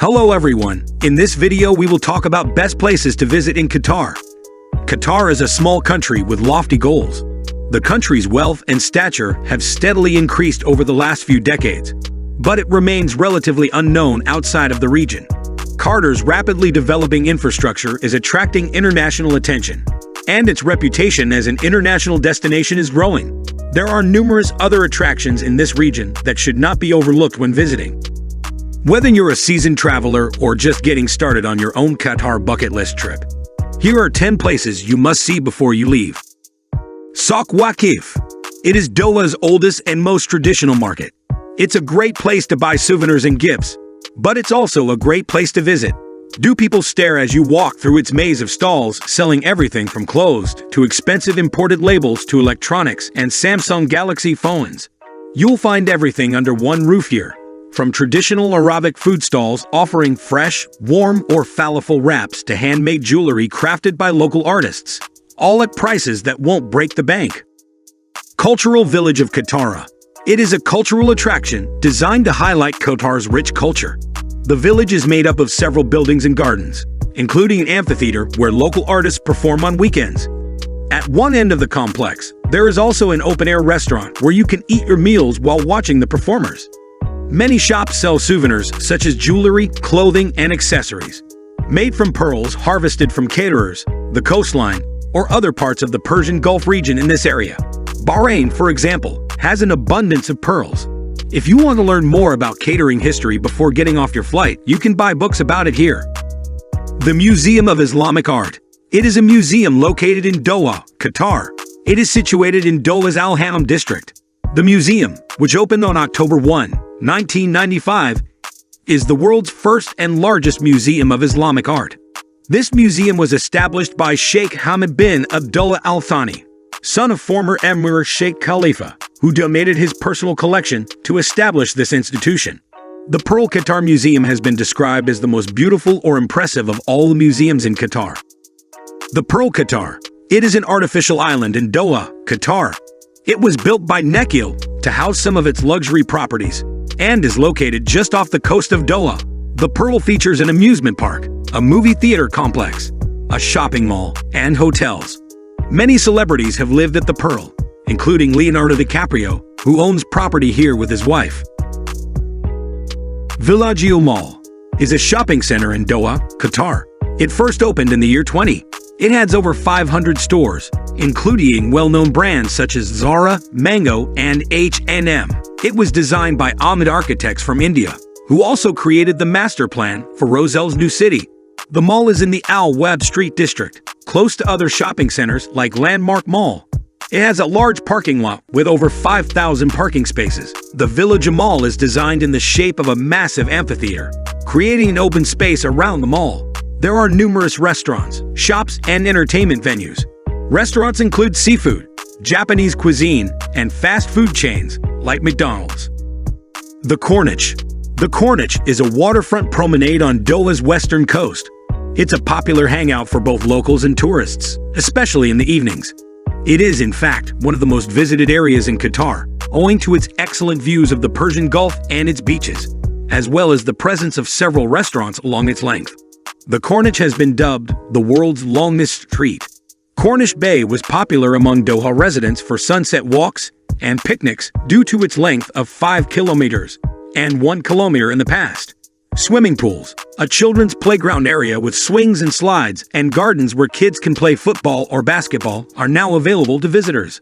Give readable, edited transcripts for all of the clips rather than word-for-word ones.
Hello everyone, in this video we will talk about best places to visit in Qatar. Qatar is a small country with lofty goals. The country's wealth and stature have steadily increased over the last few decades, but it remains relatively unknown outside of the region. Qatar's rapidly developing infrastructure is attracting international attention, and its reputation as an international destination is growing. There are numerous other attractions in this region that should not be overlooked when visiting. Whether you're a seasoned traveler or just getting started on your own Qatar bucket list trip, here are 10 places you must see before you leave. Souq Waqif. It is Doha's oldest and most traditional market. It's a great place to buy souvenirs and gifts, but it's also a great place to visit. Do people stare as you walk through its maze of stalls selling everything from clothes to expensive imported labels to electronics and Samsung Galaxy phones? You'll find everything under one roof here. From traditional Arabic food stalls offering fresh, warm, or falafel wraps to handmade jewelry crafted by local artists, all at prices that won't break the bank. Cultural Village of Qatar. It is a cultural attraction designed to highlight Qatar's rich culture. The village is made up of several buildings and gardens, including an amphitheater where local artists perform on weekends. At one end of the complex, there is also an open-air restaurant where you can eat your meals while watching the performers. Many shops sell souvenirs such as jewelry, clothing, and accessories made from pearls harvested from caterers, the coastline, or other parts of the Persian Gulf region in this area. Bahrain, for example, has an abundance of pearls. If you want to learn more about catering history before getting off your flight, you can buy books about it here. The Museum of Islamic Art. It is a museum located in Doha, Qatar. It is situated in Doha's Al Hammam district. The museum, which opened on October 1, 1995, is the world's first and largest museum of Islamic art. This museum was established by Sheikh Hamad bin Abdullah Al Thani, son of former Emir Sheikh Khalifa, who donated his personal collection to establish this institution. The Pearl Qatar Museum has been described as the most beautiful or impressive of all the museums in Qatar. The Pearl Qatar. It is an artificial island in Doha, Qatar. It was built by Nekil to house some of its luxury properties, and is located just off the coast of Doha. The Pearl features an amusement park, a movie theater complex, a shopping mall, and hotels. Many celebrities have lived at the Pearl, including Leonardo DiCaprio, who owns property here with his wife. Villaggio Mall is a shopping center in Doha, Qatar. It first opened in the year 20. It has over 500 stores, including well-known brands such as Zara, Mango, and H&M. It was designed by Ahmed architects from India, who also created the master plan for Roselle's new city. The mall is in the Al Wab Street district, close to other shopping centers like Landmark Mall. It has a large parking lot with over 5,000 parking spaces. The Village Mall is designed in the shape of a massive amphitheater, creating an open space around the mall. There are numerous restaurants, shops, and entertainment venues. Restaurants include seafood, Japanese cuisine, and fast food chains like McDonald's. The Corniche. The Corniche is a waterfront promenade on Doha's western coast. It's a popular hangout for both locals and tourists, especially in the evenings. It is, in fact, one of the most visited areas in Qatar, owing to its excellent views of the Persian Gulf and its beaches, as well as the presence of several restaurants along its length. The Corniche has been dubbed the world's longest street. Corniche Bay was popular among Doha residents for sunset walks and picnics due to its length of 5 kilometers and 1 kilometer in the past. Swimming pools, a children's playground area with swings and slides, and gardens where kids can play football or basketball are now available to visitors.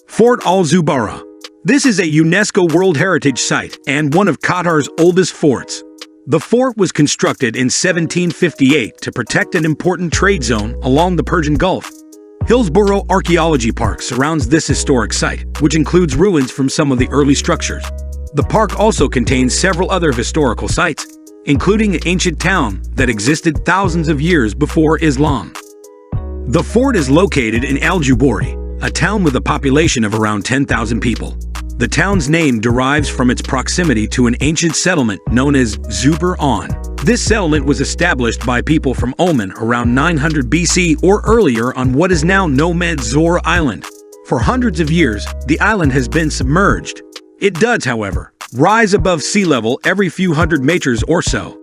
Fort Al Zubarah. This is a UNESCO World Heritage Site and one of Qatar's oldest forts. The fort was constructed in 1758 to protect an important trade zone along the Persian Gulf. Hillsborough Archaeology Park surrounds this historic site, which includes ruins from some of the early structures. The park also contains several other historical sites, including an ancient town that existed thousands of years before Islam. The fort is located in Al Jubouri, a town with a population of around 10,000 people. The town's name derives from its proximity to an ancient settlement known as Zubar On. This settlement was established by people from Oman around 900 BC or earlier on what is now Nomad Zor Island. For hundreds of years, the island has been submerged. It does, however, rise above sea level every few hundred meters or so.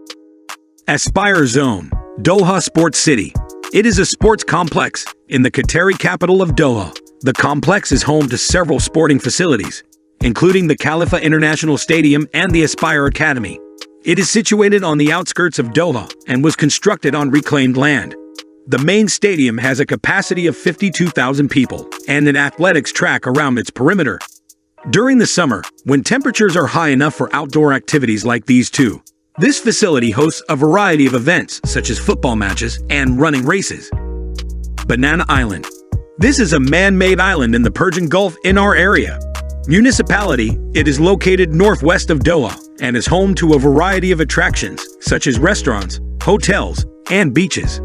Aspire Zone, Doha Sports City. It is a sports complex in the Qatari capital of Doha. The complex is home to several sporting facilities, including the Khalifa International Stadium and the Aspire Academy. It is situated on the outskirts of Doha and was constructed on reclaimed land. The main stadium has a capacity of 52,000 people and an athletics track around its perimeter. During the summer, when temperatures are high enough for outdoor activities like these two, this facility hosts a variety of events such as football matches and running races. Banana Island. This is a man-made island in the Persian Gulf in our area. Municipality, it is located northwest of Doha and is home to a variety of attractions such as restaurants, hotels, and beaches.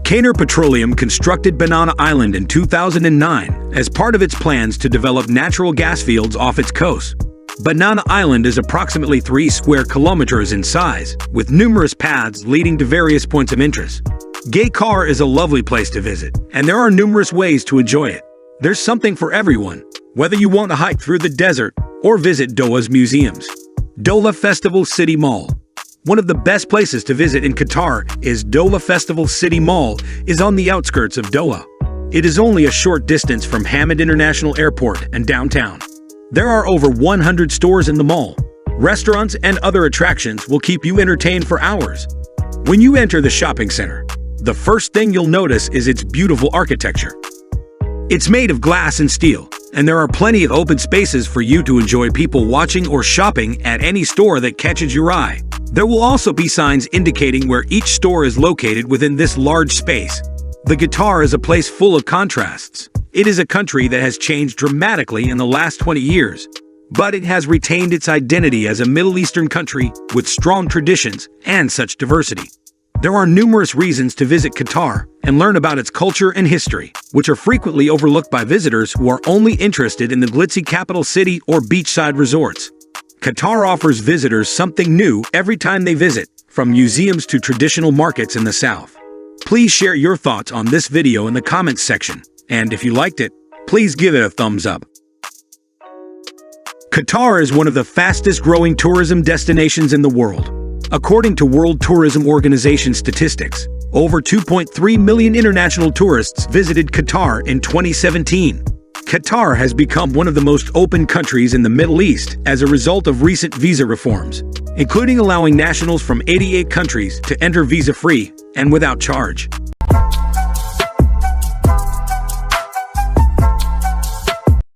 Qatar Petroleum constructed Banana Island in 2009 as part of its plans to develop natural gas fields off its coast. Banana Island is approximately 3 square kilometers in size, with numerous paths leading to various points of interest. Qatar is a lovely place to visit, and there are numerous ways to enjoy it. There's something for everyone, whether you want to hike through the desert or visit Doha's museums. Doha Festival City Mall. One of the best places to visit in Qatar is Doha Festival City Mall is on the outskirts of Doha. It is only a short distance from Hamad International Airport and downtown. There are over 100 stores in the mall. Restaurants and other attractions will keep you entertained for hours. When you enter the shopping center, the first thing you'll notice is its beautiful architecture. It's made of glass and steel, and there are plenty of open spaces for you to enjoy people watching or shopping at any store that catches your eye. There will also be signs indicating where each store is located within this large space. The Qatar is a place full of contrasts. It is a country that has changed dramatically in the last 20 years, but it has retained its identity as a Middle Eastern country with strong traditions and such diversity. There are numerous reasons to visit Qatar and learn about its culture and history, which are frequently overlooked by visitors who are only interested in the glitzy capital city or beachside resorts. Qatar offers visitors something new every time they visit, from museums to traditional markets in the south. Please share your thoughts on this video in the comments section, and if you liked it, please give it a thumbs up. Qatar is one of the fastest growing tourism destinations in the world. According to World Tourism Organization statistics, over 2.3 million international tourists visited Qatar in 2017. Qatar has become one of the most open countries in the Middle East as a result of recent visa reforms, including allowing nationals from 88 countries to enter visa-free and without charge.